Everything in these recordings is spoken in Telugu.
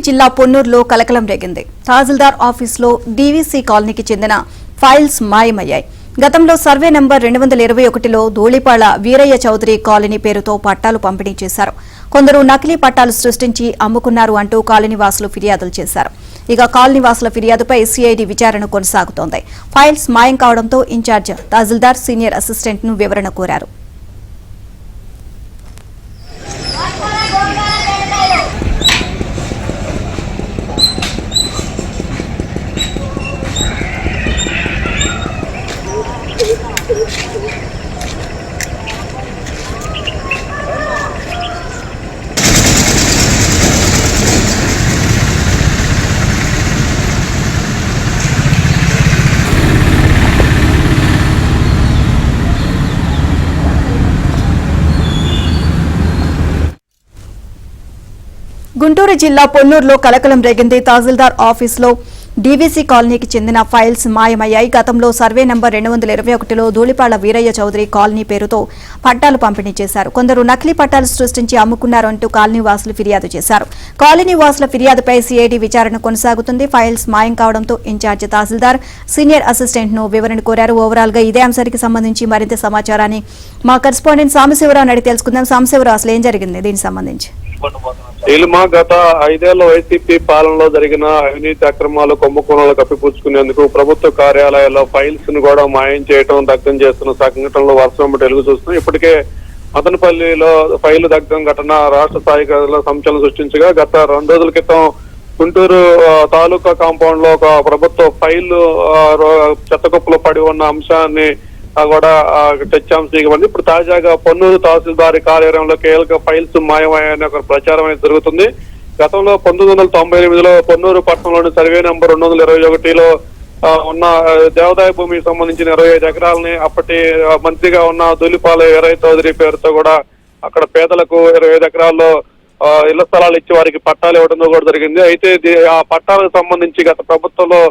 జిల్లా పొన్నూరులో కలకలం రేగింది. తహసీల్దార్ ఆఫీసులో డీవీసీ కాలనీకి చెందిన ఫైల్స్ మాయమయ్యాయి. గతంలో సర్వే నంబర్ 221లో ధూళిపాళ వీరయ్య చౌదరి కాలనీ పేరుతో పట్టాలు పంపిణీ చేశారు. కొందరు నకిలీ పట్టాలు సృష్టించి అమ్ముకున్నారు అంటూ కాలనీవాసులు ఫిర్యాదులు చేశారు. ఇక కాలనీవాసుల ఫిర్యాదుపై సిఐడి విచారణ కొనసాగుతోంది. ఫైల్స్ మాయం కావడంతో ఇన్ఛార్జ్ తహసీల్దార్ సీనియర్ అసిస్టెంట్ ను వివరణ కోరారు. గుంటూరు జిల్లా పొన్నూరులో కలకలం రేగింది. తహసీల్దార్ ఆఫీసులో డీవీసీ కాలనీకి చెందిన ఫైల్స్ మాయమయ్యాయి. గతంలో సర్వే నంబర్ 221లో ధూళిపాళ వీరయ్య చౌదరి కాలనీ పేరుతో పట్టాలు పంపిణీ చేశారు. కొందరు నకిలీ పట్టాలు సృష్టించి అమ్ముకున్నారంటూ కాలనీవాసులు ఫిర్యాదు చేశారు. కాలనీవాసుల ఫిర్యాదుపై సిఐడి విచారణ కొనసాగుతుంది. ఫైల్స్ మాయం కావడంతో ఇన్ఛార్జ్ తహసీల్దార్ సీనియర్ అసిస్టెంట్ ను వివరణ కోరారు. ఓవరాల్ గా ఇదే అంశానికి సంబంధించి మరింత సమాచారాన్ని మా కరెస్పాండెంట్ సాంబశివరావు అడిగి తెలుసుకుందాం. సాంబశివరావు, అసలు ఏం జరిగింది దీనికి సంబంధించి? గత 5 ఏళ్ల వైసీపీ పాలనలో జరిగిన అవినీతి అక్రమాలు కుంభకోణాలు కప్పిపుచ్చుకునేందుకు ప్రభుత్వ కార్యాలయాల్లో ఫైల్స్ ను కూడా మాయం చేయడం, దగ్ధం చేస్తున్న సంఘటనలు వర్షం వెలుగు చూస్తున్నాం. ఇప్పటికే మదనపల్లిలో ఫైలు దగ్ధం ఘటన రాష్ట్ర స్థాయి సంచలనం సృష్టించగా గత 2 రోజుల క్రితం గుంటూరు తాలూకా కాంపౌండ్ లో ఒక ప్రభుత్వ ఫైల్ చెత్తకుప్పలో పడి ఉన్న అంశాన్ని కూడా చర్చాంశం. ఇప్పుడు తాజాగా పొన్నూరు తహసీల్దార్ కార్యాలయంలో కీలక ఫైల్స్ మాయమయ్యాయనే ఒక ప్రచారం అనేది జరుగుతుంది. గతంలో 1998లో పొన్నూరు పట్టణంలోని సర్వే నంబర్ 221లో ఉన్న దేవాదాయ భూమికి సంబంధించిన 25 ఎకరాలని అప్పటి మంత్రిగా ఉన్న ధూళిపాళ వీరయ్య చౌదరి పేరుతో కూడా అక్కడ పేదలకు 25 ఎకరాల్లో ఇళ్ల స్థలాలు ఇచ్చి వారికి పట్టాలు ఇవ్వడం కూడా జరిగింది. అయితే ఆ పట్టాలకు సంబంధించి గత ప్రభుత్వంలో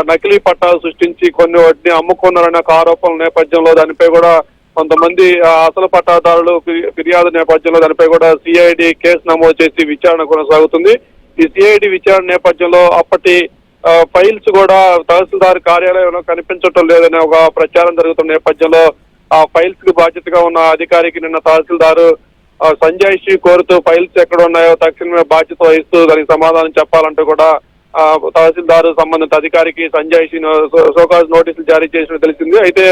నకిలీ పట్టాలు సృష్టించి కొన్ని వాటిని అమ్ముకున్నారనే ఒక ఆరోపణల నేపథ్యంలో దానిపై కూడా కొంతమంది అసలు పట్టాదారులు ఫిర్యాదు నేపథ్యంలో దానిపై కూడా సిఐడి కేసు నమోదు చేసి విచారణ కొనసాగుతుంది. ఈ సిఐడి విచారణ నేపథ్యంలో అప్పటి ఫైల్స్ కూడా తహసీల్దార్ కార్యాలయంలో కనిపించడం లేదనే ఒక ప్రచారం జరుగుతున్న నేపథ్యంలో ఆ ఫైల్స్ కి బాధ్యతగా ఉన్న అధికారికి నిన్న తహసీల్దారు సంజాయిషి కోరుతూ ఫైల్స్ ఎక్కడ ఉన్నాయో తక్షణమే బాధ్యత వహిస్తూ దానికి సమాధానం చెప్పాలంటూ కూడా తహసీల్దార్ సంబంధిత అధికారికి సంజాయిషి షోకాజ్ నోటీసులు జారీ చేసినట్టు తెలిసింది. అయితే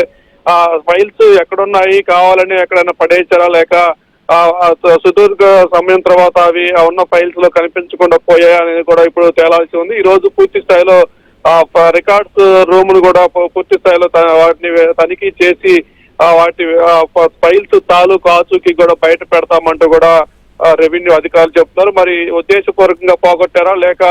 ఆ ఫైల్స్ ఎక్కడున్నాయి, కావాలని ఎక్కడైనా పడేసారా లేక సుదీర్ఘ సమయం తర్వాత అవి ఉన్న ఫైల్స్ లో కనిపించకుండా పోయాయి అనేది కూడా ఇప్పుడు తేలాల్సి ఉంది. ఈ రోజు పూర్తి స్థాయిలో రికార్డ్స్ రూమ్ ను కూడా పూర్తి స్థాయిలో వాటిని తనిఖీ చేసి వాటి ఫైల్స్ తాలూకు ఆచూకీ కూడా బయట పెడతామంటూ కూడా రెవెన్యూ అధికారులు చెప్తున్నారు. మరి ఉద్దేశపూర్వకంగా పోగొట్టారా లేక